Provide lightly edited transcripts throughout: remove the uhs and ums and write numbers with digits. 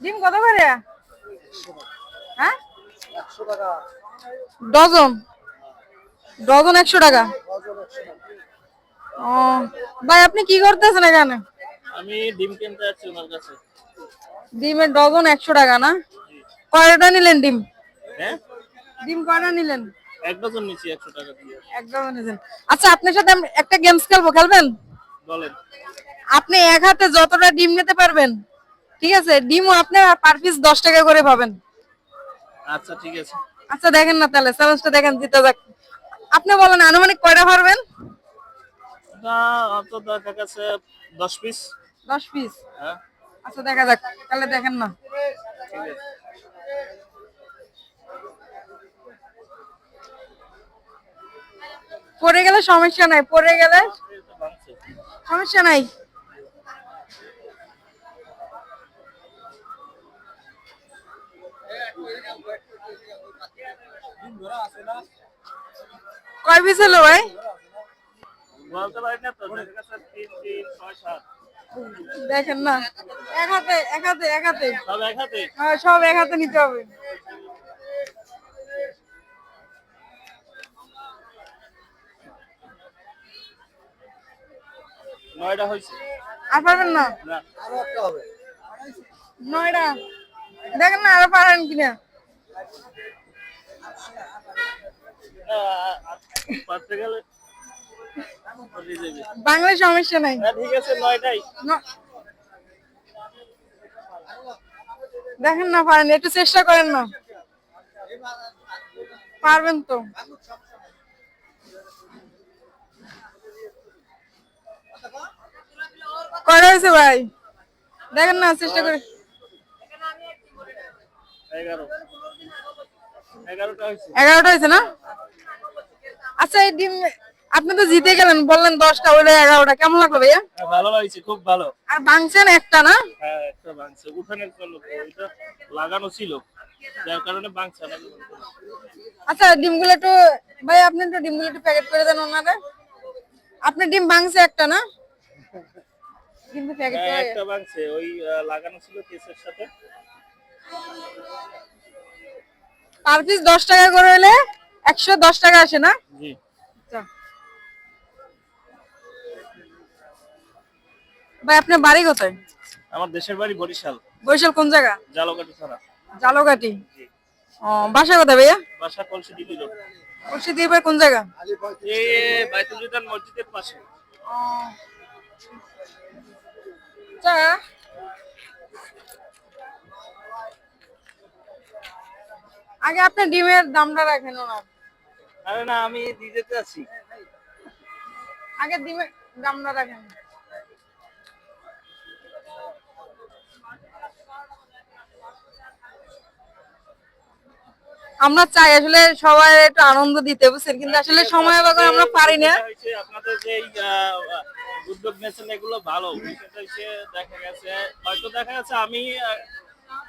ডিম কত করে? হ্যাঁ, 100 টাকা ডজন। ডজন 100 টাকা। ও ভাই, আপনি কি করতেছেন এখানে? আমি ডিম কিনতে যাচ্ছি ওনার কাছে। ডিমের ডজন 100 টাকা না? কয়টা নিলেন ডিম? হ্যাঁ, ডিম কয়টা নিলেন? এক ডজন নিচ্ছি 100 টাকা দিয়ে। এক ডজন নিলেন। আচ্ছা, আপনার সাথে আমি একটা গেমস খেলবো, খেলবেন? বলেন। আপনি এক হাতে যতটা ডিম নিতে পারবেন, ঠিক আছে, ডিমও আপনি পার পিস 10 টাকা করে পাবেন। আচ্ছা ঠিক আছে। আচ্ছা দেখেন না, তাহলে চ্যালেঞ্জটা দেখেন, জিতে যাক। আপনি বলেন আনুমানিক কয়টা পারবেন? না, তো দেখা গেছে 10 পিস। 10 পিস? হ্যাঁ আচ্ছা দেখা যাক, তাহলে দেখেন না। ঠিক আছে। পড়ে গেলে সমস্যা নাই, পড়ে গেলে সমস্যা নাই। কয় পিস হলো ভাই? বলতে পারি না তো, দেখা গেছে 3 3 6 7। দেখেন না, এক হাতে এক হাতে এক হাতে। সব এক হাতে? হ্যাঁ, সব এক হাতে নিতে হবে। নয়টা হয়েছে। আর পারবেন না? না, আরো একটা হবে। 9টা। দেখেন না, আরো পারেন কিনা। পারতে গেলে বাংলা সমস্যা নাই। ঠিক আছে, 9টাই। দেখেন না, পারেন, একটু চেষ্টা করেন না। পারবেন তো। কয়টা হয়েছে ভাই? দেখেন না, চেষ্টা করে। 11। 11টা হয়েছে। 11টা হয়েছে না? আচ্ছা, এই ডিম আপনি তো জিতে গেলেন, বললেন 10টা, হইলো 11টা। কেমন লাগলো ভাইয়া? ভালো লাগছে, খুব ভালো। আর ভাঙছেন একটা না? হ্যাঁ, একটা ভাঙছে। উঠানের জন্য ওইটা লাগানো ছিল, যার কারণে ভাঙছে না। আচ্ছা, ডিমগুলো একটু, ভাই আপনি একটু ডিমগুলো একটু প্যাকেট করে দেন ওনারে। আপনার ডিম ভাঙছে একটা না? ডিমটা প্যাকেট হ্যাঁ, করে। একটা ভাঙছে, ওই লাগানো ছিল কেসের সাথে। পার পিস 10 টাকা করে হলে 110 টাকা আসে না? জি। আচ্ছা ভাই, আপনার বাড়ি কোথায়? আমার দেশের বাড়ি বরিশাল। বরিশাল কোন জায়গা? জালকাঠি থানা। জালকাঠি। জি। ও, বাসা কোথায় ভাইয়া? বাসা কলসিডি রোড। খুশি দিয়ে ভাই কোন জায়গা? এই বাইতুল জিদান মসজিদের পাশে। ও, আচ্ছা, আগে আপনি ডিমের দামটা রাখেন ওনার। আরে না, আমি দিতে আছি। আগে ডিমের দামটা রাখেন। আমরা চাই আসলে সবাই একটু আনন্দ দিতে, বুঝছেন, কিন্তু আসলে সময় বাগর আমরা পারি না। আপনাদের যে উদ্যোগ নিয়েছেন এগুলো ভালো। বিষয়টা হচ্ছে দেখা গেছে, হয়তো দেখা গেছে আমি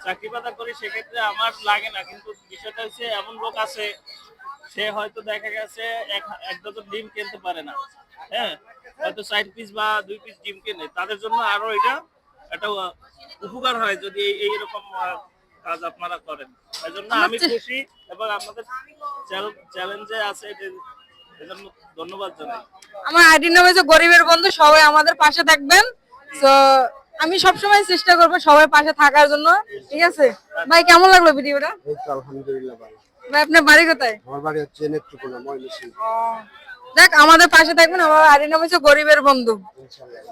চাকরি বাদা করি, সেক্ষেত্রে আমার লাগে না, কিন্তু বিষয়টা হচ্ছে এমন লোক আছে, সে হয়তো দেখা গেছে এক ডজন ডিম কিনতে পারে না। হ্যাঁ, হয়তো 4 পিস বা 2 পিস ডিম কিনে, তাদের জন্য আরো এটা একটা উপকার হয় যদি এইরকম কাজ আপনারা করেন। এই জন্য আমি খুশি, এবং আপনাদের চ্যালেঞ্জে আছে এজন্য ধন্যবাদ জানাই। আমার আইডি নাম হচ্ছে গরিবের বন্ধু, সবাই আমাদের পাশে থাকবেন। তো আমি সবসময় চেষ্টা করবো সবাই পাশে থাকার জন্য, ঠিক আছে ভাই? কেমন লাগলো ভিডিওটা? এই তো আলহামদুলিল্লাহ ভালো। ভাই, আপনার বাড়ি কোথায়? আমার বাড়ি হচ্ছে নেত্রকোনা, ময়মনসিংহ। ও, দেখ, আমাদের পাশে থাকবেন। আমার আইডি নাম হচ্ছে গরিবের বন্ধু। ইনশাআল্লাহ।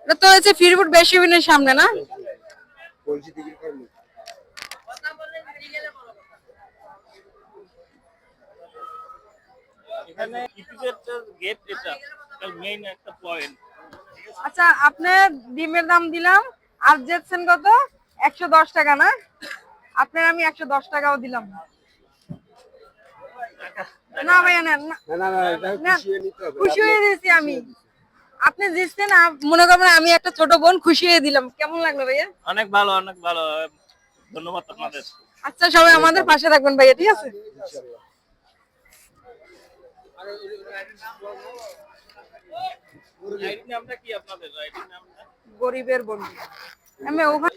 এটা তো হচ্ছে ফিরপুর বেশিবিনের সামনে না? পরিচিতি কি করবো? এখানে ইপিজেড গেট, এটা মেইন একটা পয়েন্ট। আচ্ছা, আপনি ডিমের দাম দিলাম, আর জেটছেন কত? 110 টাকা না? আপনার আমি 110 টাকাও দিলাম। না ভাইয়া, না না, না না না, এটা না, খুশি হয়ে নিতে হবে। খুশি হয়ে দিয়েছি আমি। আপনি জিতছেন, মনে করবেন আমি একটা ছোট বোন, খুশি হয়ে দিলাম। কেমন লাগলো ভাইয়া? অনেক ভালো, অনেক ভালো। ধন্যবাদ আপনাদের। আচ্ছা, সবাই আমাদের পাশে থাকবেন ভাইয়া, ঠিক আছে? ইনশাআল্লাহ। আইডি নামটা কি আপনাদের? আইডি নামটা গরিবের বন্ধু আমি ওখানে